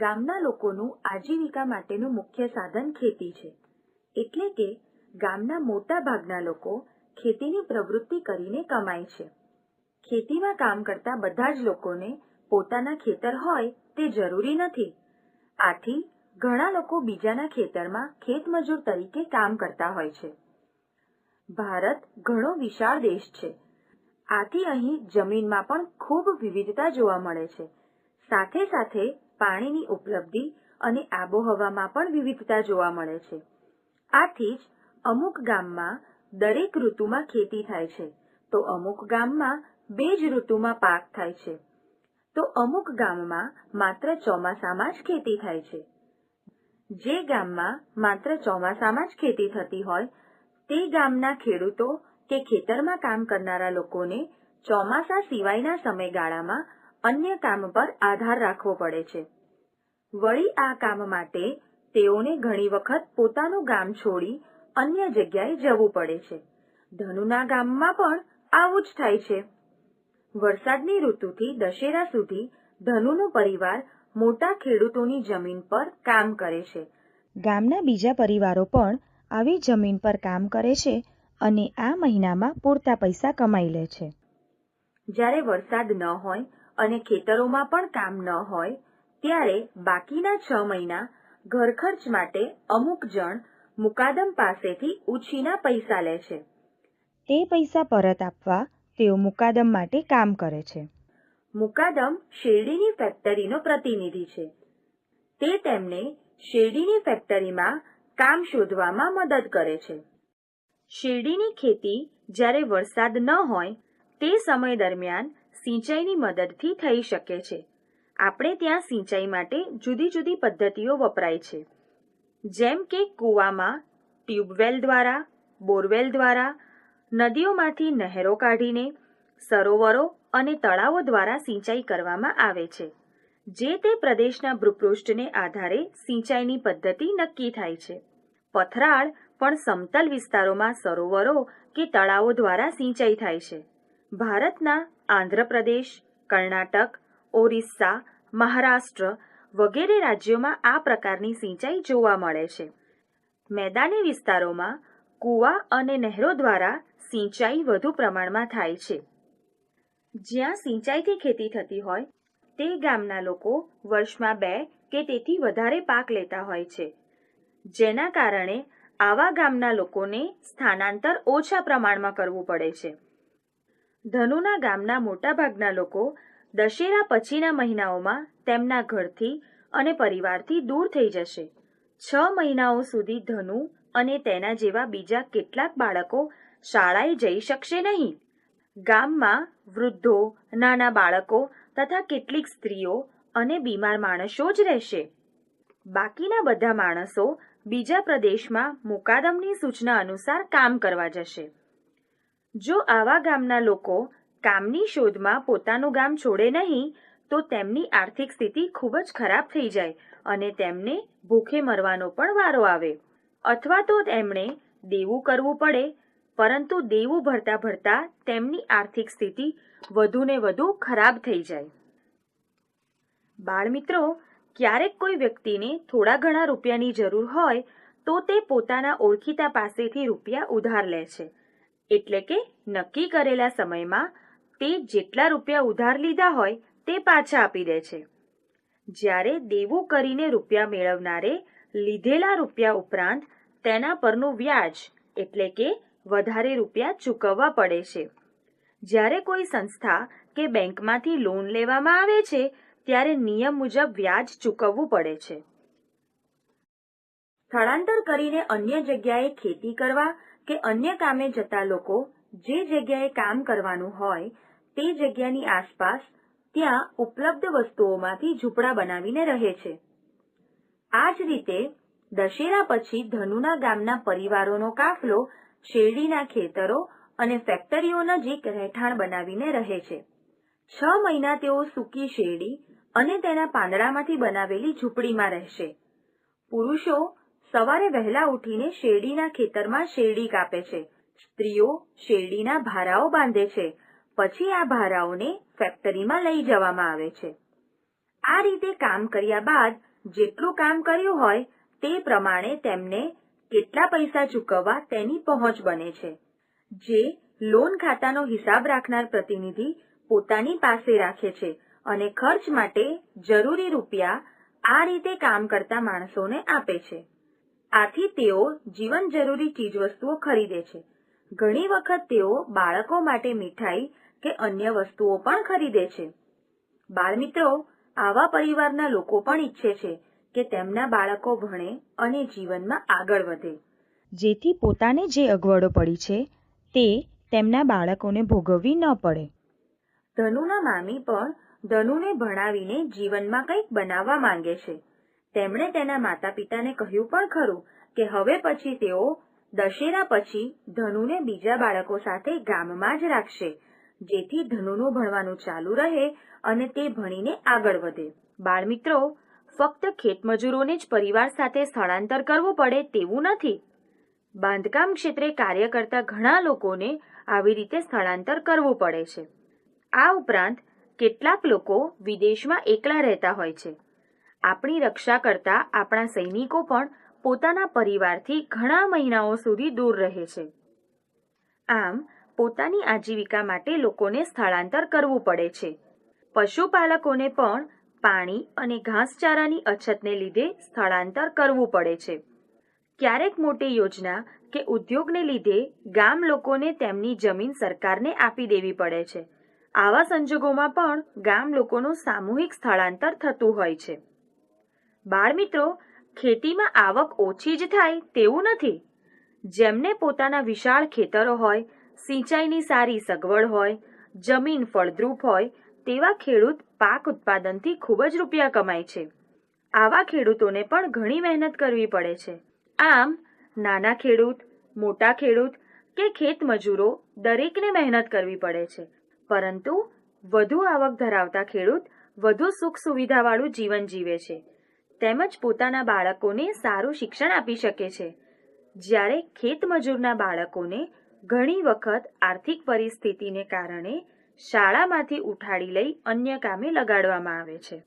ગામના લોકોનું આજીવિકા માટેનું મુખ્ય સાધન ખેતી છે. એટલે કે ગામના મોટા ભાગના લોકો ખેતીની પ્રવૃત્તિ કરીને કમાય છે. ખેતીમાં કામ કરતા બધા જ લોકોને પોતાના ખેતર હોય તે જરૂરી નથી. આથી ઘણા લોકો બીજાના ખેતરમાં ખેતમજૂર તરીકે કામ કરતા હોય છે. ભારત ઘણો વિશાળ દેશ છે. આથી અહીં જમીનમાં પણ ખૂબ વિવિધતા જોવા મળે છે. સાથે સાથે પાણીની ઉપલબ્ધિ અને આબોહવામાં પણ વિવિધતા જોવા મળે છે. આથી જ અમુક ગામમાં દરેક ઋતુમાં ખેતી થાય છે, તો અમુક ગામમાં 2 જ ઋતુમાં પાક થાય છે, તો અમુક ગામમાં માત્ર ચોમાસામાં જ ખેતી થાય છે. જે ગામમાં માત્ર ચોમાસામાં જ ખેતી થતી હોય તે ગામના ખેડૂતો કે ખેતરમાં કામ કરનારા લોકોને ચોમાસા સિવાયના સમયગાળામાં અન્ય કામ પર આધાર રાખવો પડે છે. વળી આ કામ માટે તેઓને ઘણી વખત પોતાનું ગામ છોડી અન્ય જગ્યાએ જવું પડે છે. ધનુના ગામમાં પણ આવું જ થાય છે. વરસાદની ઋતુથી દશેરા સુધી ધનુનો પરિવાર મોટા ખેડૂતોની જમીન પર કામ કરે છે. ગામના બીજા પરિવારો પણ આવી જમીન પર કામ કરે છે અને આ મહિનામાં પૂરતા પૈસા કમાઈ લે છે. જ્યારે વરસાદ ન હોય અને ખેતરોમાં પણ કામ ન હોય ત્યારે બાકીના 6 મહિના ઘરખર્ચ માટે અમુક જણ મુકાદમ પાસેથી ઉછીના પૈસા લે છે. તે પૈસા પરત આપવા તેઓ મુકાદમ માટે કામ કરે છે. મુકાદમ શેરડીની ફેક્ટરીનો પ્રતિનિધિ છે. તે તેમને શેરડીની ફેક્ટરીમાં કામ શોધવામાં મદદ કરે છે. શેરડીની ખેતી જ્યારે વરસાદ ન હોય તે સમય દરમિયાન સિંચાઈની મદદથી થઈ શકે છે. આપણે ત્યાં સિંચાઈ માટે જુદી જુદી પદ્ધતિઓ વપરાય છે. જેમ કે કૂવામાં ટ્યુબવેલ દ્વારા, બોરવેલ દ્વારા, નદીઓમાંથી નહેરો કાઢીને, સરોવરો અને તળાવો દ્વારા સિંચાઈ કરવામાં આવે છે. જે તે પ્રદેશના ભૂપૃષ્ઠને આધારે સિંચાઈની પદ્ધતિ નક્કી થાય છે. પથરાળ પણ સમતલ વિસ્તારોમાં સરોવરો કે તળાવો દ્વારા સિંચાઈ થાય છે. ભારતના આંધ્રપ્રદેશ, કર્ણાટક, ઓરિસ્સા, મહારાષ્ટ્ર વગેરે રાજ્યોમાં આ પ્રકારની સિંચાઈ જોવા મળે છે. મેદાની વિસ્તારોમાં કૂવા અને નહેરો દ્વારા સિંચાઈ વધુ પ્રમાણમાં થાય છે. જ્યાં સિંચાઈથી ખેતી થતી હોય તે ગામના લોકો વર્ષમાં 2 કે તેથી વધારે પાક લેતા હોય છે. જેના કારણે આવા ગામના લોકોને સ્થાનાંતર ઓછા પ્રમાણમાં કરવું પડે છે. ધનુના ગામના મોટાભાગના લોકો દશેરા પછીના મહિનાઓમાં તેમના ઘરથી અને પરિવારથી દૂર થઈ જશે. 6 મહિનાઓ સુધી ધનુ અને તેના જેવા બીજા કેટલાક બાળકો શાળાએ જઈ શકશે નહીં. ગામમાં વૃદ્ધો, નાના બાળકો તથા કેટલીક સ્ત્રીઓ અને બીમાર માણસો જ રહેશે. બાકીના બધા માણસો બીજા પ્રદેશમાં મુકાદમની સૂચના અનુસાર કામ કરવા જશે. જો આવા ગામના લોકો કામની શોધમાં પોતાનું ગામ છોડે નહીં તો તેમની આર્થિક સ્થિતિ ખૂબ જ ખરાબ થઈ જાય અને તેમને ભૂખે મરવાનો પણ વારો આવે. અથવા તો તેમણે દેવું કરવું પડે, પરંતુ દેવું ભરતા ભરતા તેમની આર્થિક સ્થિતિ વધુને વધુ ખરાબ થઈ જાય. બાળમિત્રો, ક્યારેક કોઈ વ્યક્તિને થોડા ઘણા રૂપિયાની જરૂર હોય તો તે પોતાના ઓળખીતા પાસેથી રૂપિયા ઉધાર લે છે. એટલે કે નક્કી કરેલા સમયમાં તે જેટલા રૂપિયા ઉધાર લીધા હોય તે પાછા આપી દે છે. જ્યારે દેવું કરીને રૂપિયા મેળવનારે લીધેલા રૂપિયા ઉપરાંત તેના પરનું વ્યાજ એટલે કે વધારે રૂપિયા ચૂકવવા પડે છે. જ્યારે કોઈ સંસ્થા કે બેંકમાંથી લોન લેવામાં આવે છે ત્યારે નિયમ મુજબ વ્યાજ ચૂકવવું પડે છે. સ્થળાંતર કરીને અન્ય જગ્યાએ ખેતી કરવા કે અન્ય કામે જતા લોકો જે જગ્યાએ કામ કરવાનું હોય તે જગ્યાની આસપાસ ત્યાં ઉપલબ્ધ વસ્તુઓમાંથી ઝૂંપડા બનાવીને રહે છે. આ જ રીતે દશેરા પછી ધનુના ગામના પરિવારોનો કાફલો શેરડીના ખેતરો અને ફેક્ટરીઓ નજીક રહેઠાણ બનાવીને રહે છે. 6 મહિના તેઓ સૂકી શેરડી અને તેના પાંદડામાંથી બનાવેલી ઝૂંપડીમાં રહેશે. પુરુષો સવારે વહેલા ઉઠીને શેરડીના ખેતરમાં શેરડી કાપે છે. સ્ત્રીઓ શેરડીના ભારાઓ બાંધે છે. પછી આ ભારાઓને ફેક્ટરીમાં લઈ જવામાં આવે છે. આ રીતે કામ કર્યા બાદ જેટલું કામ કર્યું હોય તે પ્રમાણે તેમને કેટલા પૈસા ચૂકવવા તેની પહોંચ બને છે. જે લોન ખાતાનો હિસાબ રાખનાર પ્રતિનિધિ પોતાની પાસે રાખે છે અને ખર્ચ માટે જરૂરી રૂપિયા આ રીતે કામ કરતા માણસોને આપે છે. આથી તેઓ જીવન જરૂરી ચીજવસ્તુઓ ખરીદે છે. ઘણી વખત તેઓ બાળકો માટે મીઠાઈ કે અન્ય વસ્તુઓ પણ ખરીદે છે. બાળમિત્રો, આવા પરિવારના લોકો પણ ઈચ્છે છે કે તેમના બાળકો ભણે અને જીવનમાં આગળ વધે, જેથી પોતાને જે અગવડો પડી છે તે તેમના બાળકોને ભોગવવી ન પડે. ધનુના મામી પણ ધનુને ભણાવીને જીવનમાં કંઈક બનાવવા માંગે છે. તેમણે તેના માતા પિતાને કહ્યું પણ ખરું કે હવે પછી તેઓ દશેરા પછી ધનુને બીજા બાળકો સાથે ગામમાં જ રાખશે, જેથી ધનુનું ભણવાનું ચાલુ રહે અને તે ભણીને આગળ વધે. બાળમિત્રો, ફક્ત ખેતમજૂરોને જ પરિવાર સાથે સ્થળાંતર કરવું પડે તેવું નથી. બાંધકામ ક્ષેત્રે કાર્ય કરતા ઘણા લોકોને આવી રીતે સ્થળાંતર કરવું પડે છે. આ ઉપરાંત કેટલાક લોકો વિદેશમાં એકલા રહેતા હોય છે. આપણી રક્ષા કરતા આપણા સૈનિકો પણ પોતાના પરિવારથી ઘણા મહિનાઓ સુધી દૂર રહે છે. આમ પોતાની આજીવિકા માટે લોકોને સ્થળાંતર કરવું પડે છે. પશુપાલકોને પણ પાણી અને ઘાસચારાની અછતને લીધે સ્થળાંતર કરવું પડે છે. ક્યારેક મોટી યોજના કે ઉદ્યોગને લીધે ગામ લોકોને તેમની જમીન સરકારને આપી દેવી પડે છે. આવા સંજોગોમાં પણ ગામ લોકોનું સામૂહિક સ્થળાંતર થતું હોય છે. બાળમિત્રો, ખેતીમાં આવક ઓછી જ થાય તેવું નથી. જેમને પોતાના વિશાળ ખેતરો હોય, સિંચાઈની સારી સગવડ હોય, જમીન ફળદ્રુપ હોય તેવા ખેડૂત પાક ઉત્પાદનથી ખૂબ જ રૂપિયા કમાય છે. આવા ખેડૂતોને પણ ઘણી મહેનત કરવી પડે છે. આમ નાના ખેડૂત, મોટા ખેડૂત કે ખેત મજૂરો દરેકને મહેનત કરવી પડે છે. પરંતુ વધુ આવક ધરાવતા ખેડૂત વધુ સુખ સુવિધાવાળું જીવન જીવે છે, તેમજ પોતાના બાળકોને સારું શિક્ષણ આપી શકે છે. જ્યારે ખેત મજૂરના બાળકોને ઘણી વખત આર્થિક પરિસ્થિતિને કારણે શાળામાંથી ઉઠાડી લઈ અન્ય કામે લગાડવામાં આવે છે.